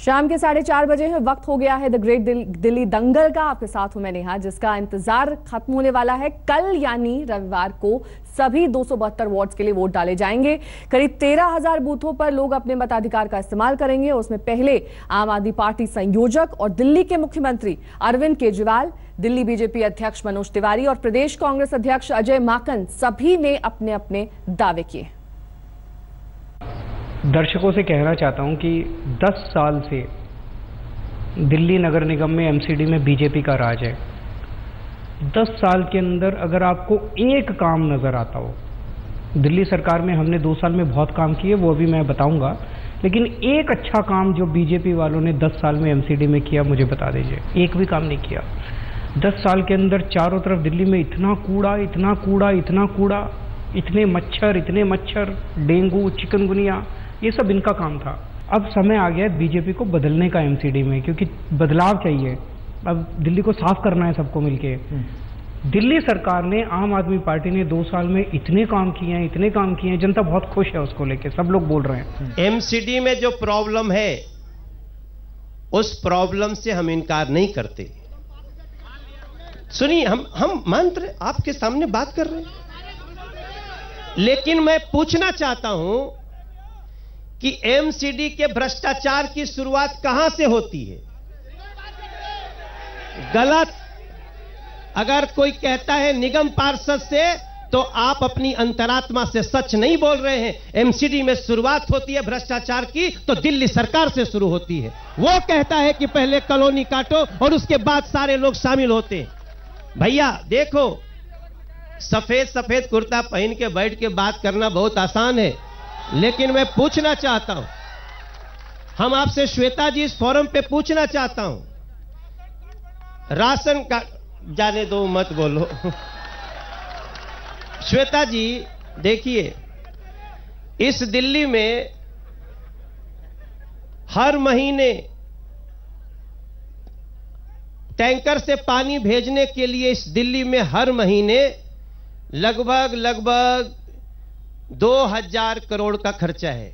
शाम के 4:30 बजे है, वक्त हो गया है द ग्रेट दिल्ली दंगल का। आपके साथ हूं मैं नेहा, जिसका इंतजार खत्म होने वाला है। कल यानी रविवार को सभी 272 वार्ड्स के लिए वोट डाले जाएंगे। करीब 13,000 बूथों पर लोग अपने मताधिकार का इस्तेमाल करेंगे। उसमें पहले आम आदमी पार्टी संयोजक और दिल्ली के मुख्यमंत्री अरविंद केजरीवाल, दिल्ली बीजेपी अध्यक्ष मनोज तिवारी और प्रदेश कांग्रेस अध्यक्ष अजय माकन सभी ने अपने अपने दावे किए। दर्शकों से कहना चाहता हूं कि 10 साल से दिल्ली नगर निगम में एमसीडी में बीजेपी का राज है। 10 साल के अंदर अगर आपको एक काम नजर आता हो, दिल्ली सरकार में हमने 2 साल में बहुत काम किए, वो अभी मैं बताऊंगा, लेकिन एक अच्छा काम जो बीजेपी वालों ने 10 साल में एमसीडी में किया, मुझे बता दीजिए। एक भी काम नहीं किया। 10 साल के अंदर चारों तरफ दिल्ली में इतना कूड़ा, इतना कूड़ा, इतना कूड़ा, इतने मच्छर, डेंगू, चिकनगुनिया, ये सब इनका काम था। अब समय आ गया है बीजेपी को बदलने का एमसीडी में, क्योंकि बदलाव चाहिए। अब दिल्ली को साफ करना है सबको मिलके। दिल्ली सरकार ने, आम आदमी पार्टी ने 2 साल में इतने काम किए हैं, जनता बहुत खुश है उसको लेके, सब लोग बोल रहे हैं। एमसीडी में जो प्रॉब्लम है, उस प्रॉब्लम से हम इनकार नहीं करते। सुनिए, हम मंत्र आपके सामने बात कर रहे हैं, लेकिन मैं पूछना चाहता हूं कि एमसीडी के भ्रष्टाचार की शुरुआत कहां से होती है? गलत। अगर कोई कहता है निगम पार्षद से, तो आप अपनी अंतरात्मा से सच नहीं बोल रहे हैं। एमसीडी में शुरुआत होती है भ्रष्टाचार की तो दिल्ली सरकार से शुरू होती है। वो कहता है कि पहले कॉलोनी काटो और उसके बाद सारे लोग शामिल होते हैं। भैया देखो, सफेद कुर्ता पहन के बैठ के बात करना बहुत आसान है, लेकिन मैं पूछना चाहता हूं, हम आपसे श्वेता जी इस फोरम पे पूछना चाहता हूं, राशन का जाने दो, मत बोलो। श्वेता जी देखिए, इस दिल्ली में हर महीने टैंकर से पानी भेजने के लिए इस दिल्ली में हर महीने लगभग 2000 करोड़ का खर्चा है।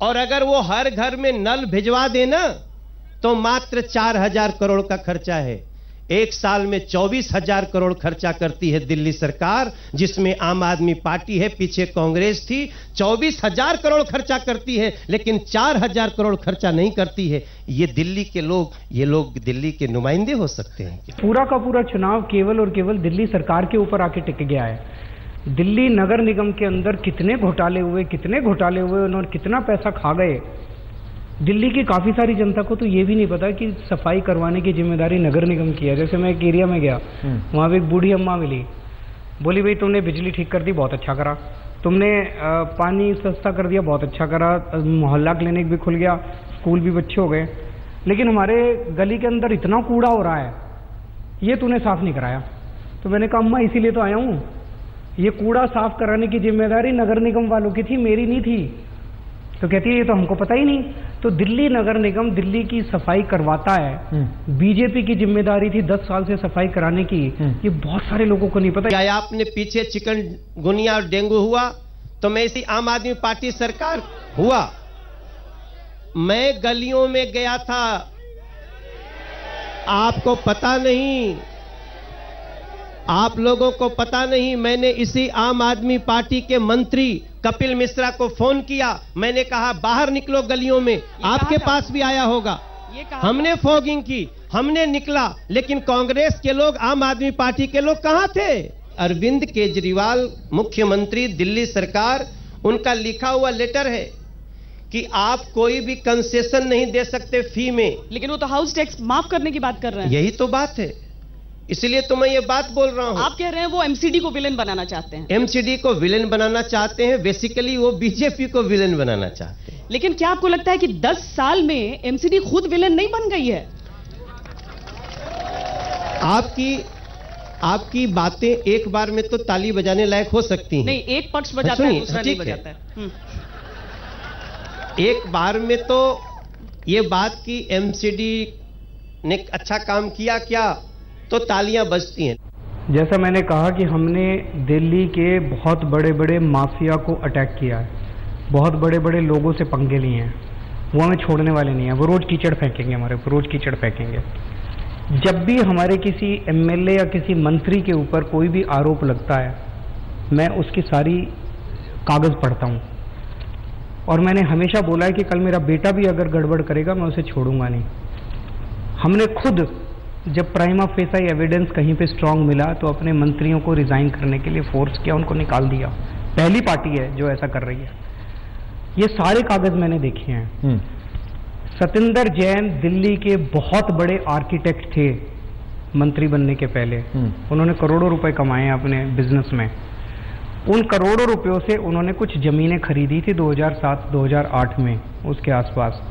और अगर वो हर घर में नल भिजवा देना तो मात्र 4000 करोड़ का खर्चा है। एक साल में 24,000 करोड़ खर्चा करती है दिल्ली सरकार, जिसमें आम आदमी पार्टी है, पीछे कांग्रेस थी। 24,000 करोड़ खर्चा करती है, लेकिन 4000 करोड़ खर्चा नहीं करती है। ये दिल्ली के लोग, ये लोग दिल्ली के नुमाइंदे हो सकते हैं? पूरा का पूरा चुनाव केवल और केवल दिल्ली सरकार के ऊपर आके टिक गया है। दिल्ली नगर निगम के अंदर कितने घोटाले हुए, उन्होंने कितना पैसा खा गए। दिल्ली की काफ़ी सारी जनता को तो ये भी नहीं पता कि सफाई करवाने की जिम्मेदारी नगर निगम की है। जैसे मैं एक एरिया में गया, वहाँ पे एक बूढ़ी अम्मा मिली, बोली भाई तुमने बिजली ठीक कर दी, बहुत अच्छा करा। तुमने पानी सस्ता कर दिया, बहुत अच्छा करा। मोहल्ला क्लिनिक भी खुल गया, स्कूल भी बच्चे हो गए, लेकिन हमारे गली के अंदर इतना कूड़ा हो रहा है, ये तूने साफ नहीं कराया। तो मैंने कहा अम्मा इसीलिए तो आया हूँ, ये कूड़ा साफ कराने की जिम्मेदारी नगर निगम वालों की थी, मेरी नहीं थी। तो कहती है ये तो हमको पता ही नहीं। तो दिल्ली नगर निगम दिल्ली की सफाई करवाता है, बीजेपी की जिम्मेदारी थी 10 साल से सफाई कराने की, ये बहुत सारे लोगों को नहीं पता। क्या आपने पीछे चिकनगुनिया और डेंगू हुआ तो मैं इसी आम आदमी पार्टी सरकार हुआ। मैं गलियों में गया था, आपको पता नहीं, आप लोगों को पता नहीं। मैंने इसी आम आदमी पार्टी के मंत्री कपिल मिश्रा को फोन किया, मैंने कहा बाहर निकलो गलियों में, आपके पास भी आया होगा। हमने फॉगिंग की, हमने निकला, लेकिन कांग्रेस के लोग, आम आदमी पार्टी के लोग कहां थे? अरविंद केजरीवाल मुख्यमंत्री दिल्ली सरकार, उनका लिखा हुआ लेटर है कि आप कोई भी कंसेशन नहीं दे सकते फी में। लेकिन वो तो हाउस टैक्स माफ करने की बात कर रहे हैं। यही तो बात है, इसलिए तो मैं ये बात बोल रहा हूं। आप कह रहे हैं वो एमसीडी को विलेन बनाना चाहते हैं। एमसीडी को विलेन बनाना चाहते हैं, बेसिकली वो बीजेपी को विलेन बनाना चाहते हैं। लेकिन क्या आपको लगता है कि 10 साल में एमसीडी खुद विलेन नहीं बन गई है? आपकी बातें एक बार में तो ताली बजाने लायक हो सकती हैं। नहीं, एक पक्ष बजाता है, दूसरा नहीं बजाता है। एक बार में तो ये बात की एमसीडी ने अच्छा काम किया क्या, तो तालियां बजती हैं। जैसा मैंने कहा कि हमने दिल्ली के बहुत बड़े बड़े माफिया को अटैक किया है, बहुत बड़े बड़े लोगों से पंगे लिए हैं। वो हमें छोड़ने वाले नहीं है। वो रोज कीचड़ फेंकेंगे हमारे ऊपर, रोज कीचड़ फेंकेंगे। जब भी हमारे किसी एमएलए या किसी मंत्री के ऊपर कोई भी आरोप लगता है, मैं उसकी सारी कागज पढ़ता हूं। और मैंने हमेशा बोला है कि कल मेरा बेटा भी अगर गड़बड़ करेगा मैं उसे छोड़ूंगा नहीं। हमने खुद जब प्राइमा फेसा एविडेंस कहीं पे स्ट्रांग मिला तो अपने मंत्रियों को रिजाइन करने के लिए फोर्स किया, उनको निकाल दिया। पहली पार्टी है जो ऐसा कर रही है। ये सारे कागज मैंने देखे हैं। सतिंदर जैन दिल्ली के बहुत बड़े आर्किटेक्ट थे मंत्री बनने के पहले। उन्होंने करोड़ों रुपए कमाए हैं अपने बिजनेस में। उन करोड़ों रुपयों से उन्होंने कुछ जमीनें खरीदी थी 2007-2008 में, उसके आसपास।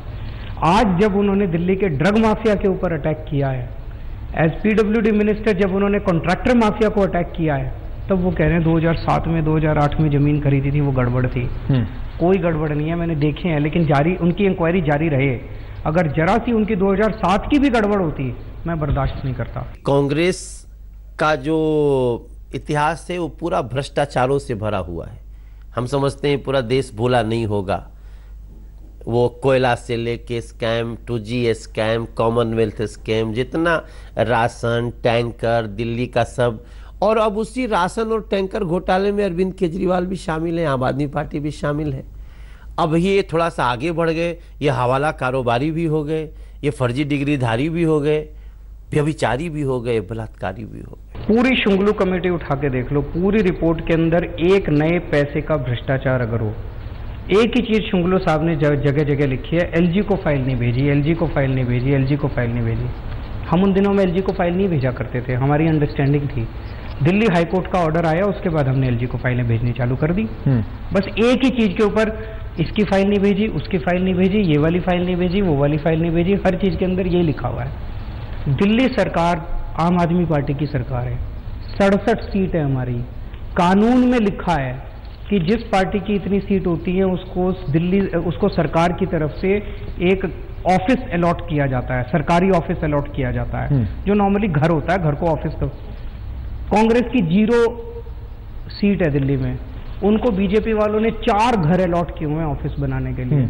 आज जब उन्होंने दिल्ली के ड्रग माफिया के ऊपर अटैक किया है, एज पीडब्ल्यूडी मिनिस्टर जब उन्होंने कॉन्ट्रैक्टर माफिया को अटैक किया है, तब वो कह रहे हैं 2007 में 2008 में जमीन खरीदी थी, वो गड़बड़ थी। कोई गड़बड़ नहीं है, मैंने देखे हैं। लेकिन जारी उनकी इंक्वायरी जारी रहे। अगर जरा सी उनकी 2007 की भी गड़बड़ होती मैं बर्दाश्त नहीं करता। कांग्रेस का जो इतिहास है वो पूरा भ्रष्टाचारों से भरा हुआ है। हम समझते हैं पूरा देश भूला नहीं होगा। वो कोयला से लेके scam, 2G scam, Commonwealth scam, जितना राशन टैंकर दिल्ली का सब। और अब उसी राशन और टैंकर घोटाले में अरविंद केजरीवाल भी शामिल है, आम आदमी पार्टी भी शामिल है। अब ये थोड़ा सा आगे बढ़ गए, ये हवाला कारोबारी भी हो गए, ये फर्जी डिग्रीधारी भी हो गए, व्यभिचारी भी हो गए, बलात्कारी भी हो गए। पूरी शुंगलू कमेटी उठा के देख लो, पूरी रिपोर्ट के अंदर एक नए पैसे का भ्रष्टाचार अगर हो, एक ही चीज शुंगलू साहब ने जगह जगह लिखी है, एलजी को फाइल नहीं भेजी, एलजी को फाइल नहीं भेजी, एलजी को फाइल नहीं भेजी। हम उन दिनों में एलजी को फाइल नहीं भेजा करते थे, हमारी अंडरस्टैंडिंग थी। दिल्ली हाईकोर्ट का ऑर्डर आया, उसके बाद हमने एलजी को फाइलें भेजनी चालू कर दी। बस एक ही चीज के ऊपर, इसकी फाइल नहीं भेजी, उसकी फाइल नहीं भेजी, ये वाली फाइल नहीं भेजी, वो वाली फाइल नहीं भेजी। हर चीज के अंदर ये लिखा हुआ है। दिल्ली सरकार आम आदमी पार्टी की सरकार है, 67 सीट है हमारी। कानून में लिखा है कि जिस पार्टी की इतनी सीट होती है उसको सरकार की तरफ से एक ऑफिस अलॉट किया जाता है, सरकारी ऑफिस अलॉट किया जाता है, जो नॉर्मली घर होता है, घर को ऑफिस। तो कांग्रेस की 0 सीट है दिल्ली में, उनको बीजेपी वालों ने 4 घर अलॉट किए हुए हैं ऑफिस बनाने के लिए।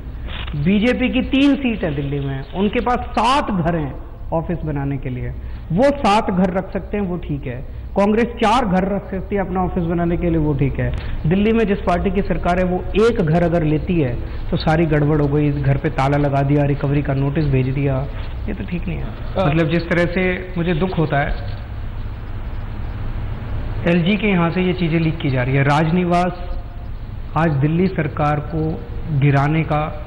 बीजेपी की 3 सीट है दिल्ली में, उनके पास 7 घर हैं ऑफिस बनाने के लिए। वो 7 घर रख सकते हैं, वो ठीक है। कांग्रेस 4 घर रख सकती है अपना ऑफिस बनाने के लिए, वो ठीक है। दिल्ली में जिस पार्टी की सरकार है वो एक घर अगर लेती है तो सारी गड़बड़ हो गई, घर पे ताला लगा दिया, रिकवरी का नोटिस भेज दिया। ये तो ठीक नहीं है। मतलब जिस तरह से मुझे दुख होता है, एलजी के यहाँ से ये चीजें लीक की जा रही है। राजनिवास आज दिल्ली सरकार को गिराने का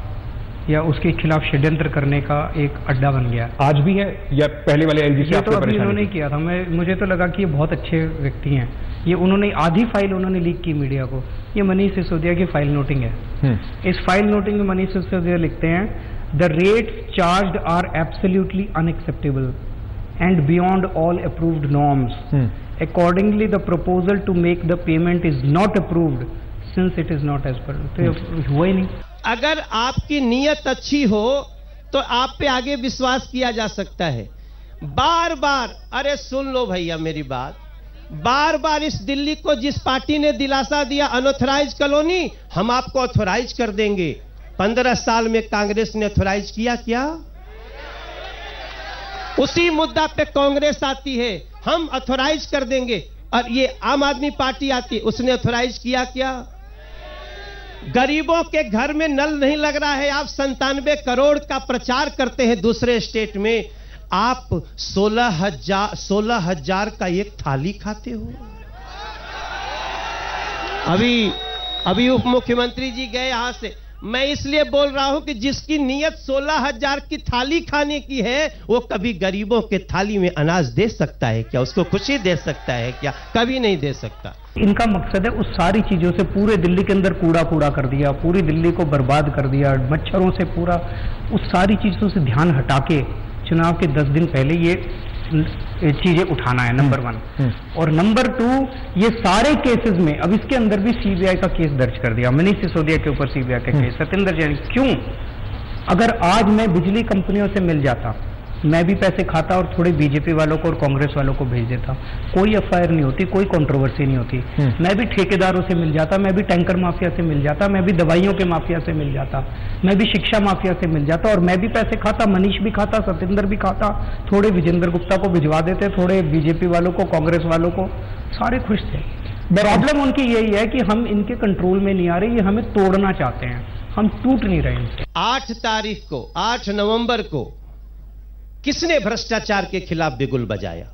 या उसके खिलाफ षड्यंत्र करने का एक अड्डा बन गया। आज भी है या पहले वाले एलजी से? ये तो अभी उन्होंने किया था। मुझे तो लगा कि ये बहुत अच्छे व्यक्ति हैं। ये उन्होंने आधी फाइल उन्होंने लीक की मीडिया को। ये मनीष सिसोदिया की फाइल नोटिंग है। इस फाइल नोटिंग में मनीष सिसोदिया लिखते हैं, the rates charged are absolutely unacceptable and beyond all approved norms. Accordingly, the proposal to make the payment is not approved since it is not as per। तो हुआ ही नहीं। अगर आपकी नीयत अच्छी हो तो आप पे आगे विश्वास किया जा सकता है। बार बार, अरे सुन लो भैया मेरी बात, बार बार इस दिल्ली को जिस पार्टी ने दिलासा दिया अनऑथराइज कॉलोनी, हम आपको ऑथराइज कर देंगे। 15 साल में कांग्रेस ने ऑथराइज किया क्या? उसी मुद्दा पे कांग्रेस आती है, हम ऑथराइज कर देंगे, और ये आम आदमी पार्टी आती है, उसने ऑथराइज किया क्या? गरीबों के घर में नल नहीं लग रहा है, आप 97 करोड़ का प्रचार करते हैं दूसरे स्टेट में, आप 16,000 का एक थाली खाते हो। अभी उप मुख्यमंत्री जी गए यहां से। मैं इसलिए बोल रहा हूं कि जिसकी नीयत 16,000 की थाली खाने की है, वो कभी गरीबों के थाली में अनाज दे सकता है क्या? उसको खुशी दे सकता है क्या? कभी नहीं दे सकता। इनका मकसद है उस सारी चीजों से पूरे दिल्ली के अंदर कूड़ा कर दिया, पूरी दिल्ली को बर्बाद कर दिया, मच्छरों से पूरा उस सारी चीजों से ध्यान हटा के चुनाव के 10 दिन पहले ये चीजें उठाना है, नंबर 1। और नंबर 2, ये सारे केसेस में अब इसके अंदर भी सीबीआई का केस दर्ज कर दिया, मनीष सिसोदिया के ऊपर सीबीआई का केस, सतिंदर जैन। क्यों? अगर आज मैं बिजली कंपनियों से मिल जाता, मैं भी पैसे खाता और थोड़े बीजेपी वालों को और कांग्रेस वालों को भेज देता। कोई एफआईआर नहीं होती, कोई कंट्रोवर्सी नहीं होती। मैं भी ठेकेदारों से मिल जाता, मैं भी टैंकर माफिया से मिल जाता, मैं भी दवाइयों के माफिया से मिल जाता, मैं भी शिक्षा माफिया से मिल जाता, और मैं भी पैसे खाता, मनीष भी खाता, सत्येंद्र भी खाता। थोड़े विजेंद्र गुप्ता को भिजवा देते, थोड़े बीजेपी वालों को, कांग्रेस वालों को, सारे खुश थे। प्रॉब्लम उनकी यही है कि हम इनके कंट्रोल में नहीं आ रहे, ये हमें तोड़ना चाहते हैं, हम टूट नहीं रहे इनसे। 8 तारीख को, 8 नवंबर को किसने भ्रष्टाचार के खिलाफ बिगुल बजाया?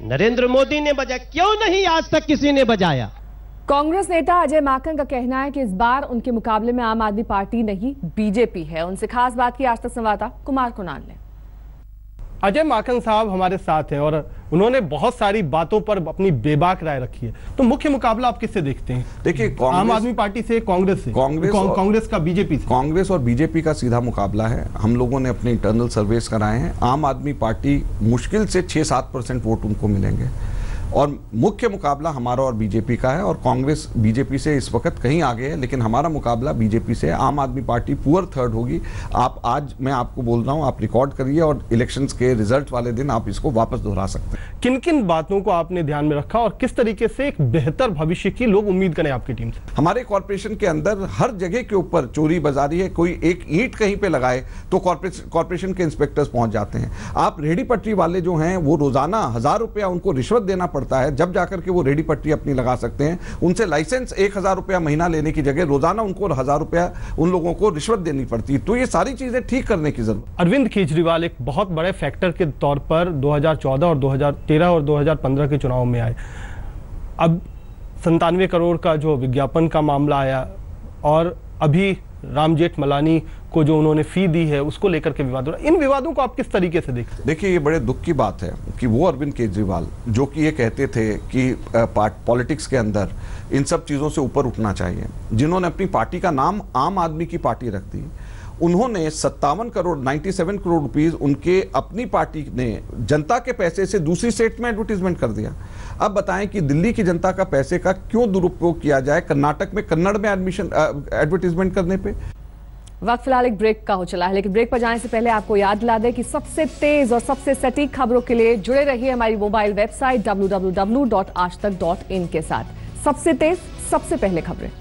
नरेंद्र मोदी ने बजाया। क्यों नहीं आज तक किसी ने बजाया? कांग्रेस नेता अजय माकन का कहना है कि इस बार उनके मुकाबले में आम आदमी पार्टी नहीं बीजेपी है। उनसे खास बात की आज तक संवाददाता कुमार कुणाल ने। अजय माकन साहब हमारे साथ हैं और उन्होंने बहुत सारी बातों पर अपनी बेबाक राय रखी है। तो मुख्य मुकाबला आप किससे देखते हैं? देखिए, आम आदमी पार्टी से, कांग्रेस से, कांग्रेस का बीजेपी से? कांग्रेस और बीजेपी का सीधा मुकाबला है। हम लोगों ने अपने इंटरनल सर्वेस कराए हैं। आम आदमी पार्टी मुश्किल से 6-7% वोट उनको मिलेंगे, और मुख्य मुकाबला हमारा और बीजेपी का है। और कांग्रेस बीजेपी से इस वक्त कहीं आगे है, लेकिन हमारा मुकाबला बीजेपी से है। आम आदमी पार्टी पुअर थर्ड होगी। आप आज, मैं आपको बोल रहा हूं, आप रिकॉर्ड करिए और इलेक्शंस के रिजल्ट वाले दिन आप इसको वापस दोहरा सकते हैं। किन किन बातों को आपने ध्यान में रखा और किस तरीके से एक बेहतर भविष्य की लोग उम्मीद करें आपकी टीम से? हमारे कॉर्पोरेशन के अंदर हर जगह के ऊपर चोरी बाजारी है। कोई एक ईंट कहीं पे लगाए तो कॉर्पोरेशन के इंस्पेक्टर्स पहुंच जाते हैं। आप रेहड़ी पटरी वाले जो हैं, वो रोजाना 1000 रुपया उनको रिश्वत देना पड़ता है, जब जाकर के वो रेडी पट्टी अपनी लगा सकते हैं। उनसे लाइसेंस 1000 रुपया महीना लेने की जगह रोजाना उनको 1000 रुपया उन लोगों को रिश्वत देनी पड़ती है। तो ये सारी चीजें ठीक करने की जरूरत। अरविंद केजरीवाल एक बहुत बड़े फैक्टर के तौर पर 2014 और 2013 और 2015 के चुनाव में आए। अब 97 करोड़ का जो विज्ञापन का मामला आया, और अभी राम जेठमलानी को जो उन्होंने फी दी है उसको लेकर के विवाद हो रहा है। इन विवादों को आप किस तरीके से देखते हैं? देखिए, ये बड़े दुख की बात है कि वो अरविंद केजरीवाल जो कि ये कहते थे कि पॉलिटिक्स के अंदर इन सब चीज़ों से ऊपर उठना चाहिए, जिन्होंने अपनी पार्टी का नाम आम आदमी की पार्टी रख दी, उन्होंने 97 करोड़ रुपीस उनके अपनी पार्टी ने जनता के पैसे से दूसरी स्टेट में एडवर्टीजमेंट कर दिया। अब बताएं कि दिल्ली की जनता का पैसे का क्यों दुरुपयोग किया जाए कर्नाटक में कन्नड़ में एडवर्टीजमेंट करने पे? वक्त फिलहाल एक ब्रेक का हो चला है, लेकिन ब्रेक पर जाने से पहले आपको याद दिला दें कि सबसे तेज और सबसे सटीक खबरों के लिए जुड़े रहिए हमारी मोबाइल वेबसाइट www.aajtak.in के साथ। सबसे तेज, सबसे पहले खबरें।